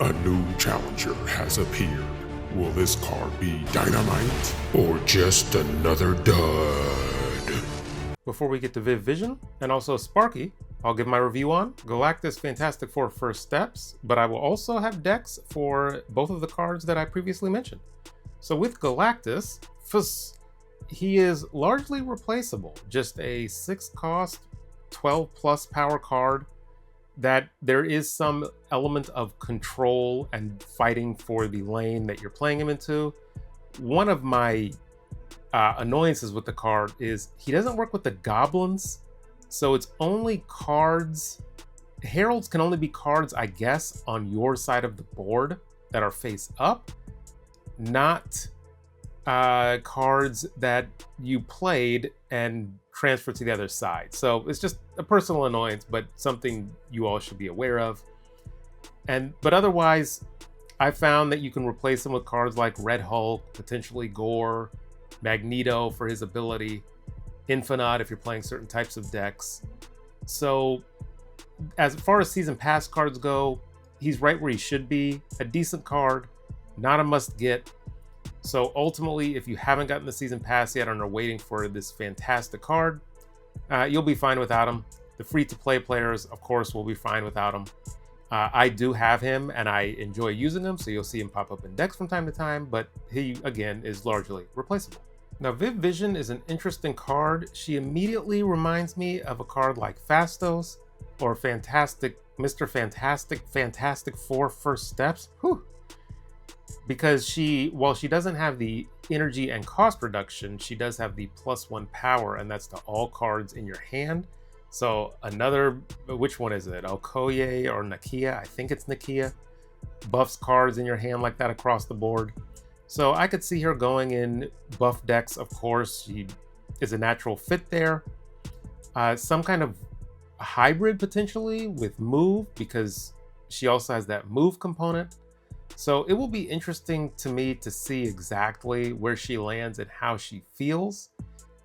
A new challenger has appeared. Will this card be Dynamite or just another dud? Before we get to Viv Vision and also Sparky, I'll give my review on Galactus Fantastic Four First Steps, but I will also have decks for both of the cards that I previously mentioned. So with Galactus, he is largely replaceable. Just a 6 cost, 12 plus power card that there is some element of control and fighting for the lane that you're playing him into. One of my annoyances with the card is he doesn't work with the goblins, so it's only cards. Heralds can only be cards, I guess, on your side of the board that are face up, not cards that you played and transferred to the other side. So it's just a personal annoyance, but something you all should be aware of. But otherwise, I found that you can replace them with cards like Red Hulk, potentially Gore, Magneto for his ability, Infinite if you're playing certain types of decks. So as far as season pass cards go, he's right where he should be. A decent card, not a must get. So ultimately, if you haven't gotten the season pass yet and are waiting for this fantastic card, you'll be fine without him. The free-to-play players, of course, will be fine without him. I do have him and I enjoy using him, so you'll see him pop up in decks from time to time, but he, again, is largely replaceable. Now, Viv Vision is an interesting card. She immediately reminds me of a card like Fastos or Mr. Fantastic Four First Steps. Whew. Because while she doesn't have the energy and cost reduction, she does have the +1 power, and that's to all cards in your hand. So which one is it? Okoye or Nakia? I think it's Nakia. Buffs cards in your hand like that across the board. So I could see her going in buff decks, of course. She is a natural fit there. Some kind of hybrid potentially with move, because she also has that move component. So it will be interesting to me to see exactly where she lands and how she feels.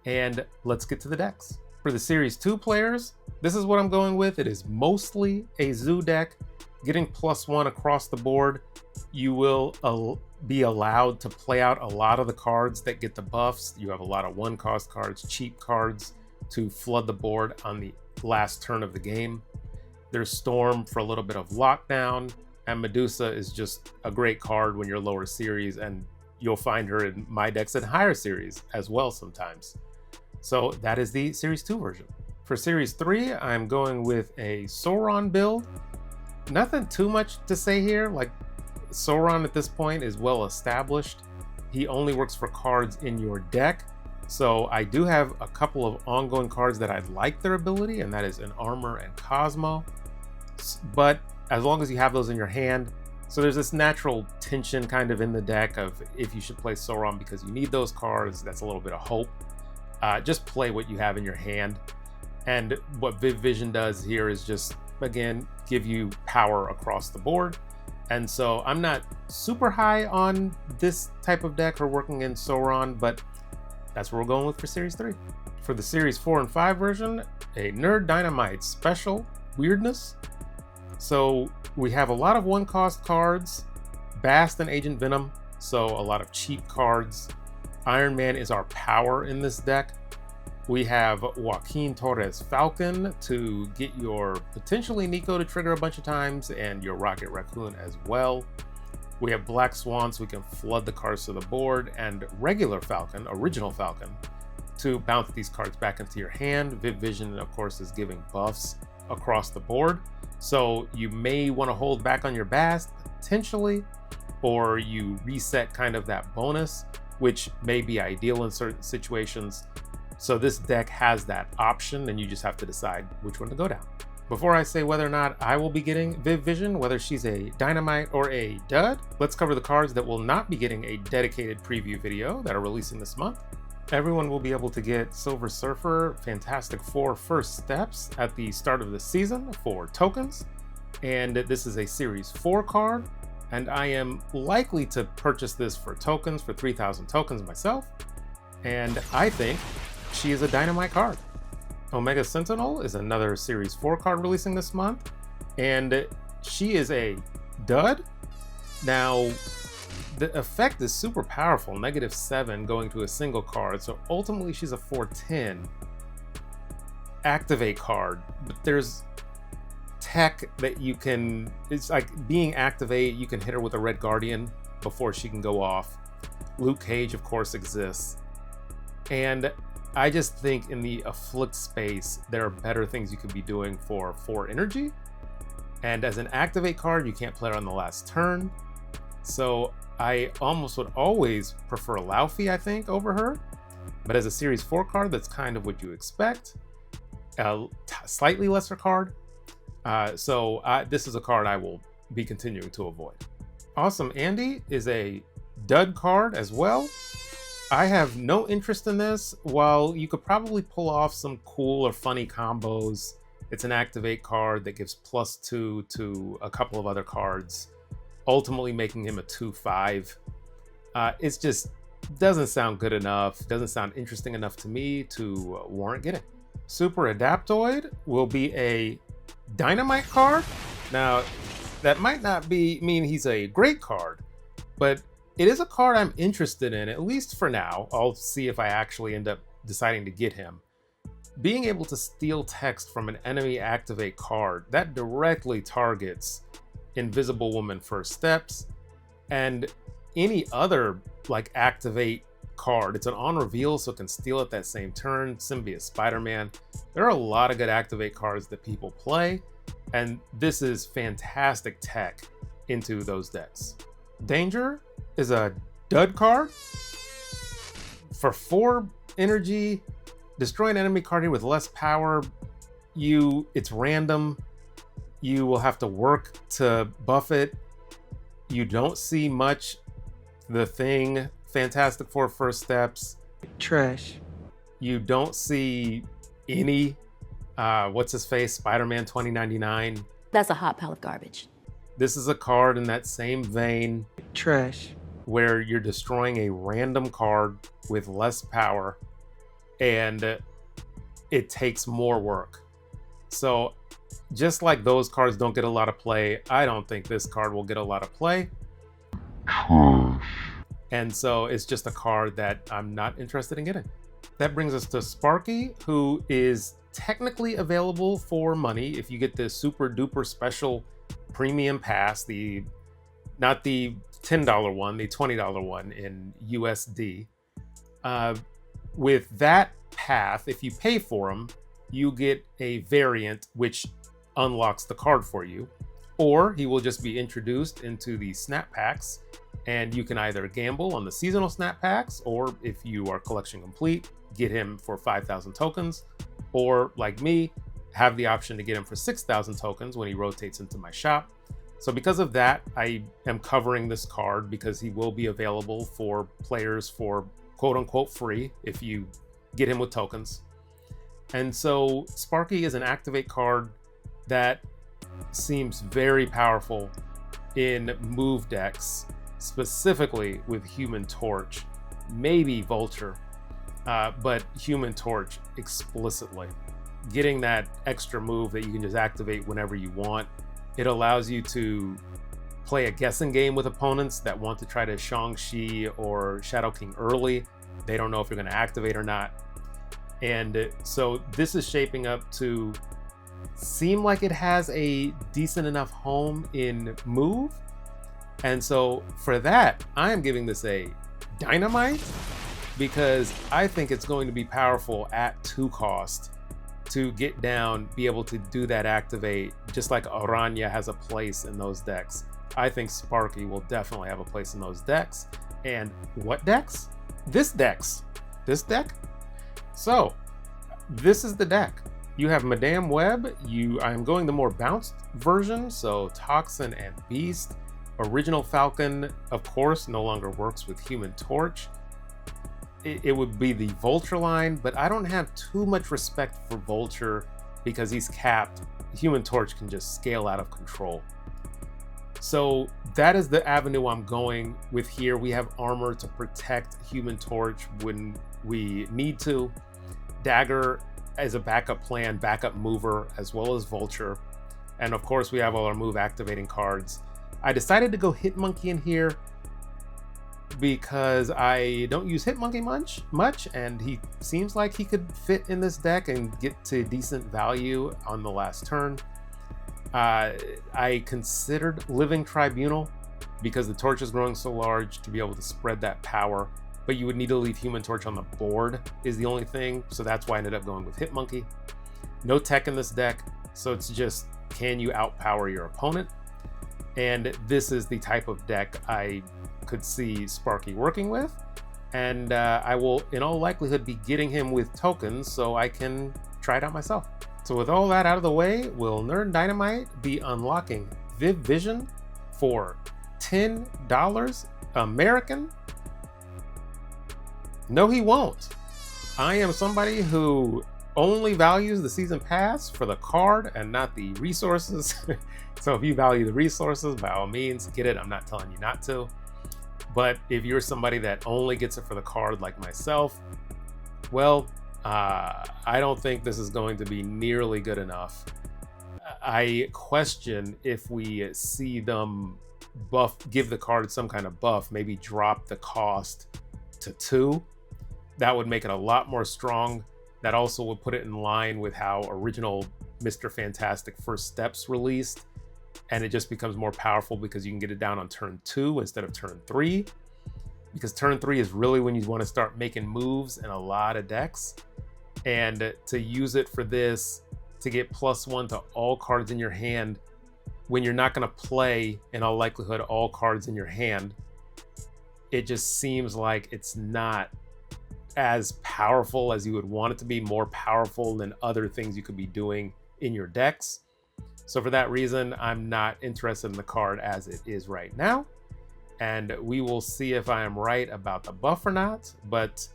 And let's get to the decks. For the Series 2 players, this is what I'm going with. It is mostly a zoo deck, getting +1 across the board. You will be allowed to play out a lot of the cards that get the buffs. You have a lot of 1-cost cards, cheap cards to flood the board on the last turn of the game. There's Storm for a little bit of lockdown. And Medusa is just a great card when you're lower series, and you'll find her in my decks in higher series as well sometimes. So that is the Series 2 version. For Series 3, I'm going with a Sauron build. Nothing too much to say here. Like, Sauron at this point is well established. He only works for cards in your deck. So I do have a couple of ongoing cards that I like their ability, and that is an Armor and Cosmo. But as long as you have those in your hand. So there's this natural tension kind of in the deck of if you should play Sauron because you need those cards. That's a little bit of hope. Just play what you have in your hand. And what Viv Vision does here is just, again, give you power across the board. And so I'm not super high on this type of deck or working in Sauron, but that's what we're going with for Series 3. For the Series 4 and 5 version, a Nerd Dynamite special weirdness. So we have a lot of 1-cost cards, Bast and Agent Venom, so a lot of cheap cards. Iron Man is our power in this deck. We have Joaquin Torres Falcon to get your potentially Nico to trigger a bunch of times, and your Rocket Raccoon as well. We have Black Swan, so we can flood the cards to the board, and regular Falcon, original Falcon, to bounce these cards back into your hand. Viv Vision, of course, is giving buffs across the board. So you may want to hold back on your Bast potentially, or you reset kind of that bonus, which may be ideal in certain situations. So this deck has that option, and you just have to decide which one to go down. Before I say whether or not I will be getting Viv Vision, whether she's a Dynamite or a dud, let's cover the cards that will not be getting a dedicated preview video that are releasing this month. Everyone will be able to get Silver Surfer Fantastic Four First Steps at the start of the season for tokens. And this is a Series 4 card. And I am likely to purchase this for tokens, for 3,000 tokens myself. And I think she is a Dynamite card. Omega Sentinel is another Series 4 card releasing this month. And she is a dud, Now, the effect is super powerful, -7 going to a single card, so ultimately she's a 4/10 activate card. But there's tech that you can, it's like being activate, you can hit her with a Red Guardian before she can go off. Luke Cage, of course, exists. And I just think in the afflict space, there are better things you could be doing for 4 energy. And as an activate card, you can't play her on the last turn. So I almost would always prefer Laufey, I think, over her. But as a Series 4 card, that's kind of what you expect. A slightly lesser card. So this is a card I will be continuing to avoid. Awesome Andy is a dud card as well. I have no interest in this. While you could probably pull off some cool or funny combos, it's an activate card that gives +2 to a couple of other cards, ultimately making him a 2/5. It's just doesn't sound good enough, doesn't sound interesting enough to me to warrant getting. Super Adaptoid will be a Dynamite card. Now, that might not mean he's a great card, but it is a card I'm interested in, at least for now. I'll see if I actually end up deciding to get him. Being able to steal text from an enemy activate card, that directly targets Invisible Woman First Steps and any other like activate card. It's an on reveal, so it can steal at that same turn. Symbiote Spider-Man. There are a lot of good activate cards that people play, and this is fantastic tech into those decks. Danger is a dud card. For 4 energy, destroy an enemy card here with less power. It's random. You will have to work to buff it. You don't see much. The Thing, Fantastic Four First Steps. Trash. You don't see any, what's his face, Spider-Man 2099. That's a hot pile of garbage. This is a card in that same vein. Trash. Where you're destroying a random card with less power and it takes more work. So just like those cards don't get a lot of play, I don't think this card will get a lot of play. And so it's just a card that I'm not interested in getting. That brings us to Sparky, who is technically available for money if you get the super duper special premium pass, not the $10 one, the $20 one in USD. With that path, if you pay for them, you get a variant which unlocks the card for you, or he will just be introduced into the snap packs, and you can either gamble on the seasonal snap packs, or if you are collection complete, get him for 5,000 tokens, or like me, have the option to get him for 6,000 tokens when he rotates into my shop. So because of that, I am covering this card because he will be available for players for quote unquote free if you get him with tokens. And so Sparky is an activate card that seems very powerful in move decks, specifically with Human Torch, maybe Vulture, but Human Torch explicitly. Getting that extra move that you can just activate whenever you want. It allows you to play a guessing game with opponents that want to try to Shang-Chi or Shadow King early. They don't know if you're going to activate or not. And so this is shaping up to seem like it has a decent enough home in move. And so for that, I am giving this a Dynamite because I think it's going to be powerful at 2 cost to get down, be able to do that activate, just like Aranya has a place in those decks. I think Sparky will definitely have a place in those decks. And what decks? This deck. So this is the deck. You have Madame Web. I'm going the more bounced version, so Toxin and Beast. Original Falcon, of course, no longer works with Human Torch. It would be the Vulture line, but I don't have too much respect for Vulture because he's capped. Human Torch can just scale out of control. So that is the avenue I'm going with here. We have armor to protect Human Torch when we need to. Dagger as a backup plan, backup mover, as well as Vulture. And of course, we have all our move activating cards. I decided to go Hitmonkey in here because I don't use Hitmonkey much, and he seems like he could fit in this deck and get to decent value on the last turn. I considered Living Tribunal because the torch is growing so large to be able to spread that power, but you would need to leave Human Torch on the board is the only thing, so that's why I ended up going with Hitmonkey. No tech in this deck, so it's just, can you outpower your opponent? And this is the type of deck I could see Sparky working with, and I will in all likelihood be getting him with tokens so I can try it out myself. So with all that out of the way, will Nerd Dynamite be unlocking Viv Vision for $10 American? No, he won't. I am somebody who only values the season pass for the card and not the resources. So if you value the resources, by all means, get it. I'm not telling you not to. But if you're somebody that only gets it for the card like myself, well, I don't think this is going to be nearly good enough. I question if we see them give the card some kind of buff, maybe drop the cost to 2. That would make it a lot more strong. That also would put it in line with how original Mr. Fantastic First Steps released, and it just becomes more powerful because you can get it down on turn 2 instead of turn 3, because turn 3 is really when you want to start making moves in a lot of decks. And to use it for this, to get +1 to all cards in your hand when you're not going to play in all likelihood all cards in your hand, it just seems like it's not as powerful as you would want it to be, more powerful than other things you could be doing in your decks. So for that reason, I'm not interested in the card as it is right now. And we will see if I am right about the buff or not, but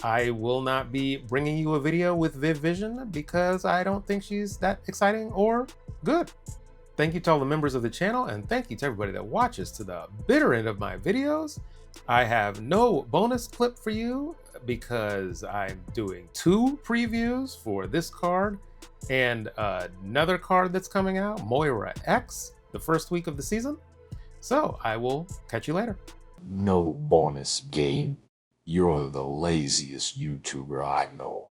I will not be bringing you a video with Viv Vision because I don't think she's that exciting or good. Thank you to all the members of the channel, and thank you to everybody that watches to the bitter end of my videos. I have no bonus clip for you because I'm doing 2 previews for this card and another card that's coming out, Moira X, the first week of the season. So I will catch you later. No bonus game. You're the laziest YouTuber I know.